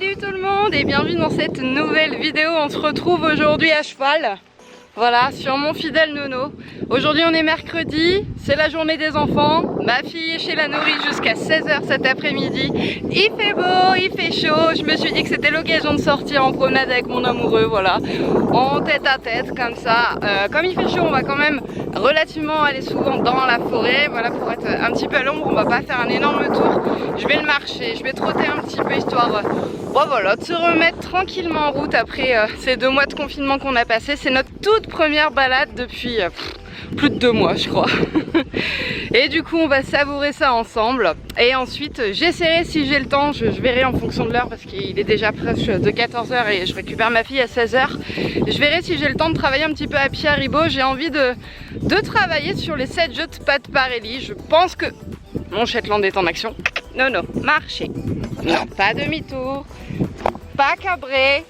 Salut tout le monde et bienvenue dans cette nouvelle vidéo. On se retrouve aujourd'hui à cheval. Voilà, sur mon fidèle Nono. Aujourd'hui on est mercredi, c'est la journée des enfants. Ma fille est chez la nourrice jusqu'à 16 h cet après-midi. Il fait beau, il fait chaud. Je me suis dit que c'était l'occasion de sortir en promenade avec mon amoureux, voilà. En tête à tête, comme ça. Comme il fait chaud, on va quand même relativement aller souvent dans la forêt. Voilà, pour être un petit peu à l'ombre, on va pas faire un énorme tour. Je vais le marcher, je vais trotter un petit peu histoire bon, voilà, de se remettre tranquillement en route après ces 2 mois de confinement qu'on a passé. C'est notre toute première balade depuis plus de 2 mois je crois. Et du coup on va savourer ça ensemble. Et ensuite j'essaierai, si j'ai le temps, je verrai en fonction de l'heure parce qu'il est déjà presque de 14 h et je récupère ma fille à 16 h. Je verrai si j'ai le temps de travailler un petit peu à pied à Ribot. J'ai envie de travailler sur les 7 jeux de Pat Parelli. Je pense que mon Shetland est en action. Non, non, marcher. Non, pas demi-tour. Pas cabré.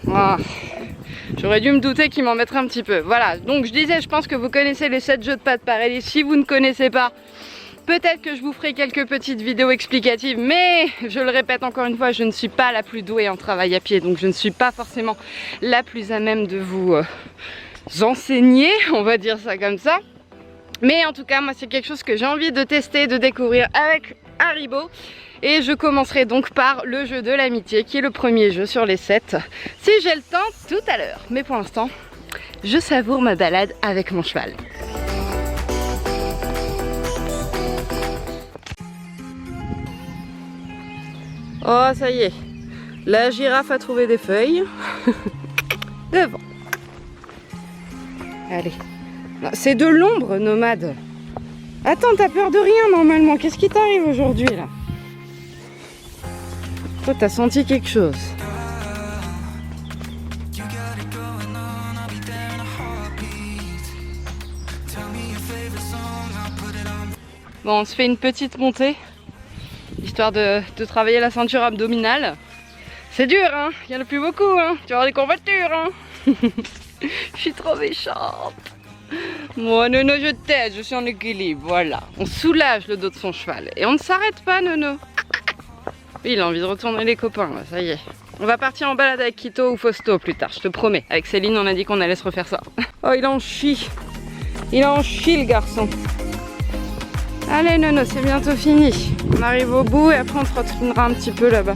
Oh. J'aurais dû me douter qu'il m'en mettrait un petit peu. Voilà, donc je disais, je pense que vous connaissez les 7 jeux de Pat Parelli. Si vous ne connaissez pas, peut-être que je vous ferai quelques petites vidéos explicatives. Mais je le répète encore une fois, je ne suis pas la plus douée en travail à pied. Donc je ne suis pas forcément la plus à même de vous enseigner, on va dire ça comme ça. Mais en tout cas, moi c'est quelque chose que j'ai envie de tester, de découvrir avec Haribo. Et je commencerai donc par le jeu de l'amitié, qui est le premier jeu sur les 7. Si j'ai le temps, tout à l'heure. Mais pour l'instant, je savoure ma balade avec mon cheval. Oh, ça y est. La girafe a trouvé des feuilles. Devant. Allez. C'est de l'ombre, nomade. Attends, t'as peur de rien normalement. Qu'est-ce qui t'arrive aujourd'hui là? Toi, t'as senti quelque chose. Bon, on se fait une petite montée, histoire de travailler la ceinture abdominale. C'est dur, hein? Il y en a plus beaucoup, hein? Tu vas avoir des courbatures, hein? Je suis trop méchante. Moi, Nono, je t'aide, je suis en équilibre, voilà. On soulage le dos de son cheval. Et on ne s'arrête pas, Nono. Il a envie de retourner les copains, là, ça y est. On va partir en balade avec Quito ou Fausto plus tard, je te promets. Avec Céline, on a dit qu'on allait se refaire ça. Oh, il en chie. Il en chie, le garçon. Allez, Nono, c'est bientôt fini. On arrive au bout et après on trottinera un petit peu là-bas.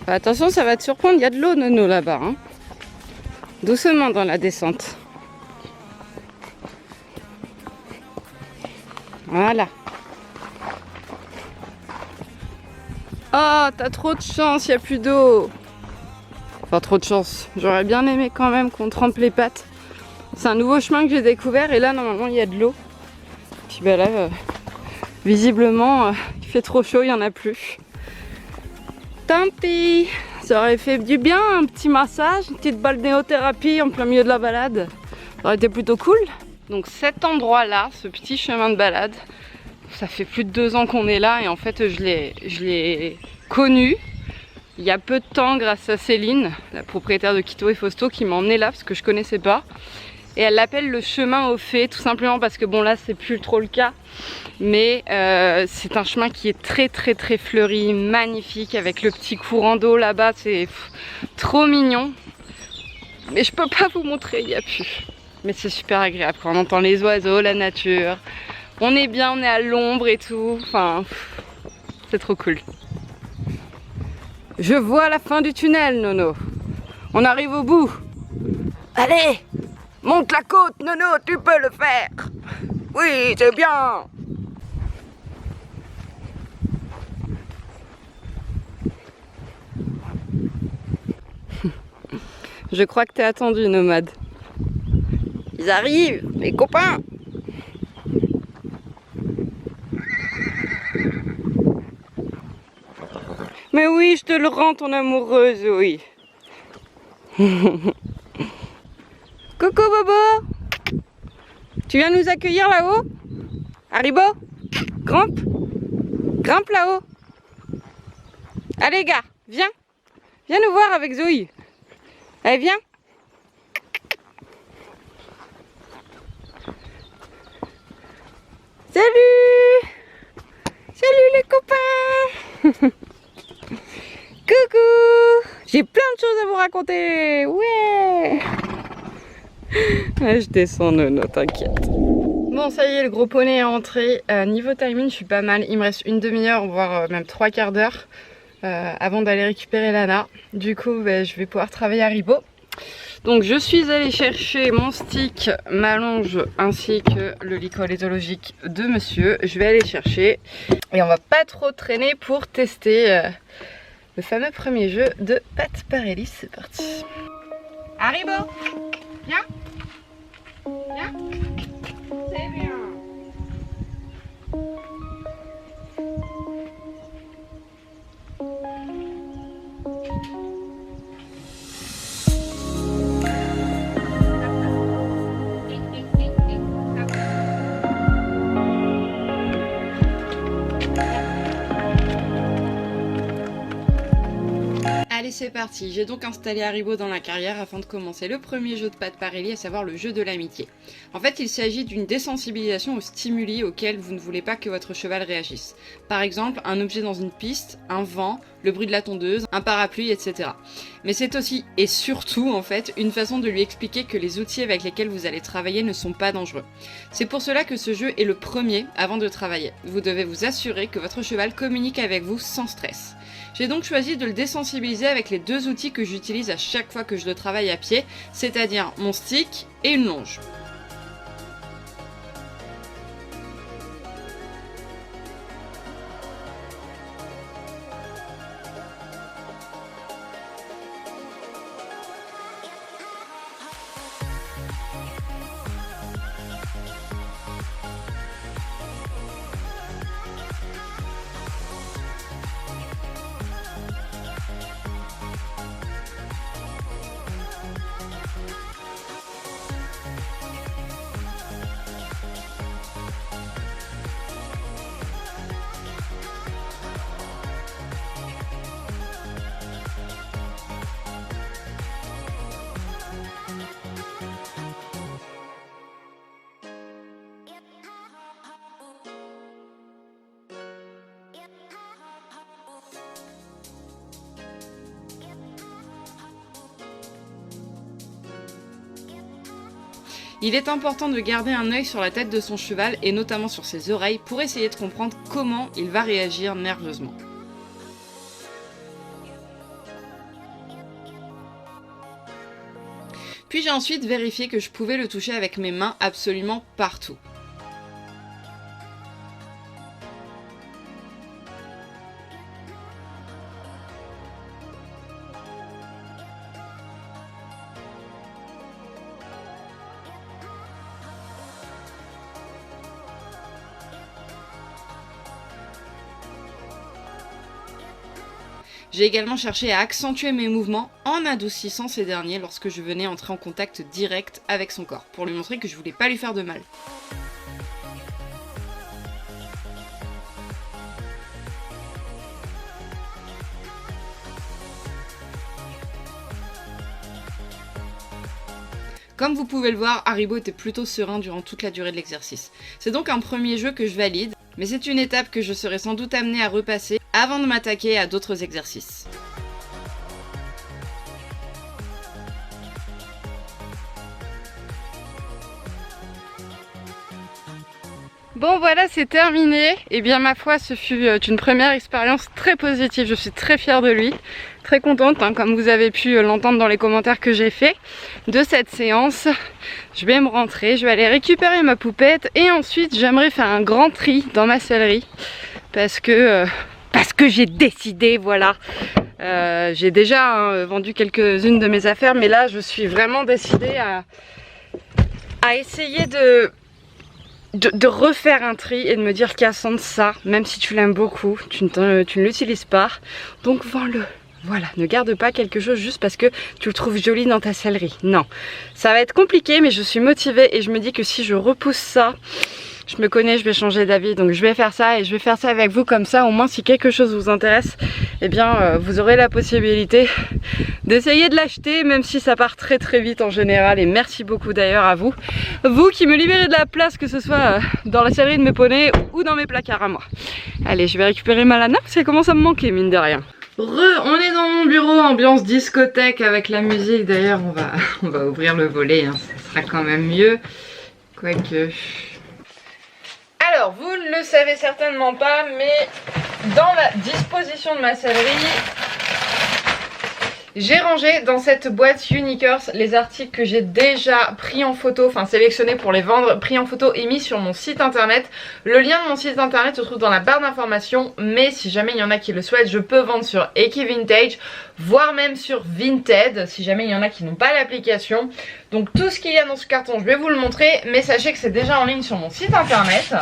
Attention, ça va te surprendre, il y a de l'eau, Nono, là-bas. Hein. Doucement dans la descente. Voilà. Oh, t'as trop de chance, il n'y a plus d'eau. Enfin, trop de chance. J'aurais bien aimé quand même qu'on trempe les pattes. C'est un nouveau chemin que j'ai découvert et là, normalement, il y a de l'eau. Puis ben là, visiblement, il fait trop chaud, il n'y en a plus. Tant pis, ça aurait fait du bien, un petit massage, une petite balnéothérapie en plein milieu de la balade. Ça aurait été plutôt cool. Donc cet endroit-là, ce petit chemin de balade, ça fait plus de 2 ans qu'on est là et en fait je l'ai connu il y a peu de temps grâce à Céline, la propriétaire de Quito et Fausto, qui m'a emmené là parce que je connaissais pas. Et elle l'appelle le chemin aux fées, tout simplement parce que bon là c'est plus trop le cas. Mais c'est un chemin qui est très fleuri, magnifique, avec le petit courant d'eau là-bas, c'est trop mignon. Mais je peux pas vous montrer, il n'y a plus. Mais c'est super agréable quand on entend les oiseaux, la nature. On est bien, on est à l'ombre et tout, enfin c'est trop cool. Je vois la fin du tunnel, Nono. On arrive au bout. Allez, monte la côte, Nono, tu peux le faire. Oui, c'est bien. Je crois que t'es attendu, Nomade. Ils arrivent, mes copains. Mais oui, je te le rends, ton amoureuse, oui. Coucou Bobo. Tu viens nous accueillir là-haut? Haribo? Grimpe? Grimpe là-haut. Allez gars, viens. Viens nous voir avec Zoé. Allez, viens. Salut. Salut les copains. Coucou. J'ai plein de choses à vous raconter. Ouais. Je descends, Nono, t'inquiète. Bon, ça y est, le gros poney est entré. Niveau timing, je suis pas mal. Il me reste une demi-heure, voire même 3/4 d'heure avant d'aller récupérer Lana. Du coup, je vais pouvoir travailler à Haribo. Donc, je suis allée chercher mon stick, ma longe ainsi que le licol éthologique de monsieur. Je vais aller chercher et on va pas trop traîner pour tester le fameux premier jeu de Pat Parelli. C'est parti. Haribo, viens. Viens. C'est bien. Allez, c'est parti. J'ai donc installé Haribo dans la carrière afin de commencer le premier jeu de Pat Parelli, à savoir le jeu de l'amitié. En fait, il s'agit d'une désensibilisation aux stimuli auxquels vous ne voulez pas que votre cheval réagisse. Par exemple, un objet dans une piste, un vent, le bruit de la tondeuse, un parapluie, etc. Mais c'est aussi et surtout en fait une façon de lui expliquer que les outils avec lesquels vous allez travailler ne sont pas dangereux. C'est pour cela que ce jeu est le premier avant de travailler. Vous devez vous assurer que votre cheval communique avec vous sans stress. J'ai donc choisi de le désensibiliser avec les deux outils que j'utilise à chaque fois que je le travaille à pied, c'est-à-dire mon stick et une longe. Il est important de garder un œil sur la tête de son cheval et notamment sur ses oreilles pour essayer de comprendre comment il va réagir nerveusement. Puis j'ai ensuite vérifié que je pouvais le toucher avec mes mains absolument partout. J'ai également cherché à accentuer mes mouvements en adoucissant ces derniers lorsque je venais entrer en contact direct avec son corps, pour lui montrer que je voulais pas lui faire de mal. Comme vous pouvez le voir, Haribo était plutôt serein durant toute la durée de l'exercice. C'est donc un premier jeu que je valide, mais c'est une étape que je serai sans doute amenée à repasser avant de m'attaquer à d'autres exercices. Bon voilà, c'est terminé. Et bien ma foi, ce fut une première expérience très positive. Je suis très fière de lui, très contente, hein, comme vous avez pu l'entendre dans les commentaires que j'ai fait de cette séance. Je vais me rentrer, je vais aller récupérer ma poupette et ensuite j'aimerais faire un grand tri dans ma sellerie parce que j'ai décidé, voilà, J'ai déjà vendu quelques-unes de mes affaires, mais là je suis vraiment décidée à essayer de refaire un tri et de me dire Cassandre, ça, même si tu l'aimes beaucoup, tu ne l'utilises pas, donc vends-le. Voilà, ne garde pas quelque chose juste parce que tu le trouves joli dans ta sellerie. Non, ça va être compliqué, mais je suis motivée et je me dis que si je repousse ça, je me connais, je vais changer d'avis. Donc je vais faire ça et je vais faire ça avec vous comme ça. Au moins si quelque chose vous intéresse, eh bien vous aurez la possibilité d'essayer de l'acheter, même si ça part très très vite en général. Et merci beaucoup d'ailleurs à vous. Vous qui me libérez de la place, que ce soit dans la sellerie de mes poneys ou dans mes placards à moi. Allez, je vais récupérer ma lana parce qu'elle commence à me manquer mine de rien. On est dans mon bureau, ambiance discothèque avec la musique. D'ailleurs, on va ouvrir le volet, hein. Ça sera quand même mieux. Quoique... Alors, vous ne le savez certainement pas, mais dans la disposition de ma sellerie, j'ai rangé dans cette boîte Uniqueurs les articles que j'ai déjà pris en photo, enfin sélectionnés pour les vendre, pris en photo et mis sur mon site internet. Le lien de mon site internet se trouve dans la barre d'informations, mais si jamais il y en a qui le souhaitent, je peux vendre sur Equivintage, voire même sur Vinted, si jamais il y en a qui n'ont pas l'application. Donc tout ce qu'il y a dans ce carton, je vais vous le montrer, mais sachez que c'est déjà en ligne sur mon site internet.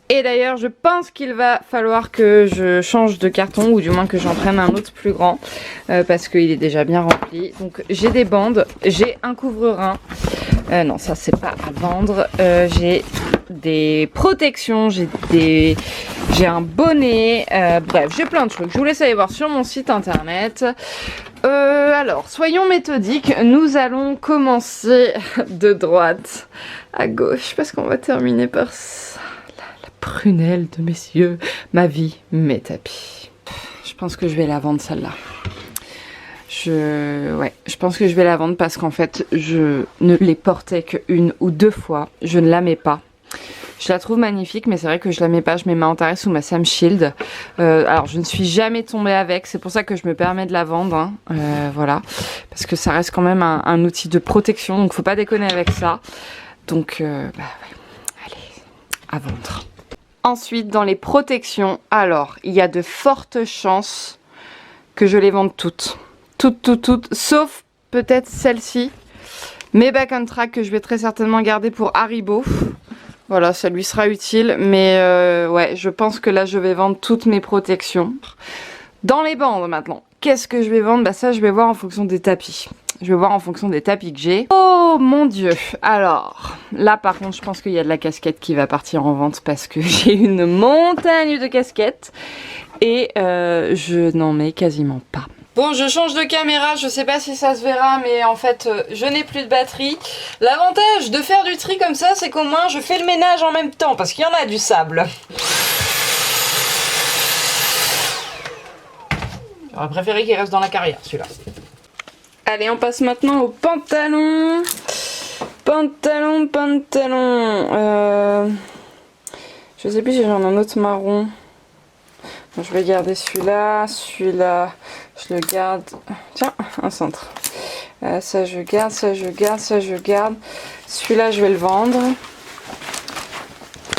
Et d'ailleurs je pense qu'il va falloir que je change de carton, ou du moins que j'en prenne un autre plus grand, parce qu'il est déjà bien rempli. Donc j'ai des bandes, j'ai un couvre-rein, non ça c'est pas à vendre, j'ai des protections, j'ai un bonnet, bref j'ai plein de trucs. Je vous laisse aller voir sur mon site internet. Alors soyons méthodiques, nous allons commencer de droite à gauche parce qu'on va terminer par ça. Prunelle de mes yeux, ma vie, mes tapis. Je pense que je vais la vendre celle-là. Ouais, je pense que je vais la vendre parce qu'en fait, je ne les portais qu'une ou deux fois. Je ne la mets pas. Je la trouve magnifique, mais c'est vrai que je la mets pas. Je mets ma Antares ou ma Sam Shield. Alors, je ne suis jamais tombée avec. C'est pour ça que je me permets de la vendre. Hein. Voilà. Parce que ça reste quand même un outil de protection. Donc, faut pas déconner avec ça. Donc, bah ouais. Allez, à vendre. Ensuite, dans les protections, alors, il y a de fortes chances que je les vende toutes. Toutes, sauf peut-être celle-ci. Mes back and track que je vais très certainement garder pour Haribo. Voilà, ça lui sera utile. Mais ouais, je pense que là, je vais vendre toutes mes protections. Dans les bandes maintenant, qu'est-ce que je vais vendre? Bah ça, je vais voir en fonction des tapis. Je vais voir en fonction des tapis que j'ai. Oh mon dieu. Alors, là par contre, je pense qu'il y a de la casquette qui va partir en vente parce que j'ai une montagne de casquettes et je n'en mets quasiment pas. Bon, je change de caméra, je sais pas si ça se verra, mais en fait, je n'ai plus de batterie. L'avantage de faire du tri comme ça, c'est qu'au moins, je fais le ménage en même temps parce qu'il y en a du sable. J'aurais préféré qu'il reste dans la carrière, celui-là. Allez, on passe maintenant au pantalon. Pantalon. Je sais plus si j'en ai un autre marron. Bon, je vais garder celui-là. Celui-là, je le garde. Tiens, un centre. Ça, je garde. Ça, je garde. Celui-là, je vais le vendre.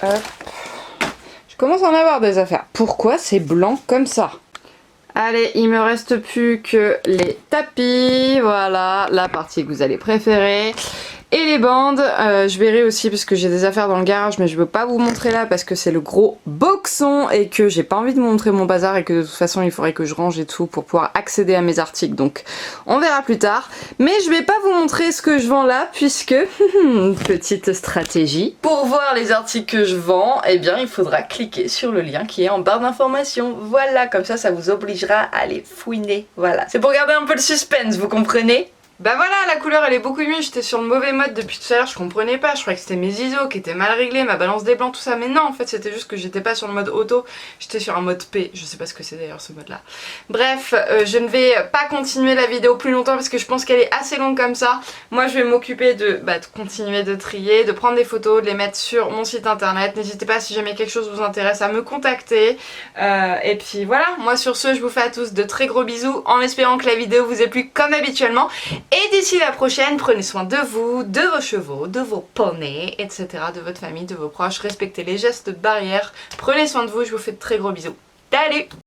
Hop. Je commence à en avoir des affaires. Pourquoi c'est blanc comme ça ? Allez, il me reste plus que les tapis, voilà, la partie que vous allez préférer. Et les bandes, je verrai aussi parce que j'ai des affaires dans le garage, mais je veux pas vous montrer là parce que c'est le gros boxon et que j'ai pas envie de vous montrer mon bazar et que de toute façon il faudrait que je range et tout pour pouvoir accéder à mes articles, donc on verra plus tard. Mais je vais pas vous montrer ce que je vends là puisque, petite stratégie, pour voir les articles que je vends, eh bien il faudra cliquer sur le lien qui est en barre d'informations. Voilà, comme ça vous obligera à aller fouiner, voilà. C'est pour garder un peu le suspense, vous comprenez ? Bah voilà, la couleur elle est beaucoup mieux, j'étais sur le mauvais mode depuis tout à l'heure, je comprenais pas, je croyais que c'était mes ISO qui étaient mal réglés, ma balance des blancs, tout ça, mais non en fait c'était juste que j'étais pas sur le mode auto, j'étais sur un mode P, je sais pas ce que c'est d'ailleurs ce mode là. Bref, je ne vais pas continuer la vidéo plus longtemps parce que je pense qu'elle est assez longue comme ça. Moi je vais m'occuper de continuer de trier, de prendre des photos, de les mettre sur mon site internet, n'hésitez pas si jamais quelque chose vous intéresse à me contacter. Et puis voilà, moi sur ce je vous fais à tous de très gros bisous en espérant que la vidéo vous ait plu comme habituellement. Et d'ici la prochaine, prenez soin de vous, de vos chevaux, de vos poneys, etc. de votre famille, de vos proches. Respectez les gestes barrières. Prenez soin de vous, je vous fais de très gros bisous. Salut!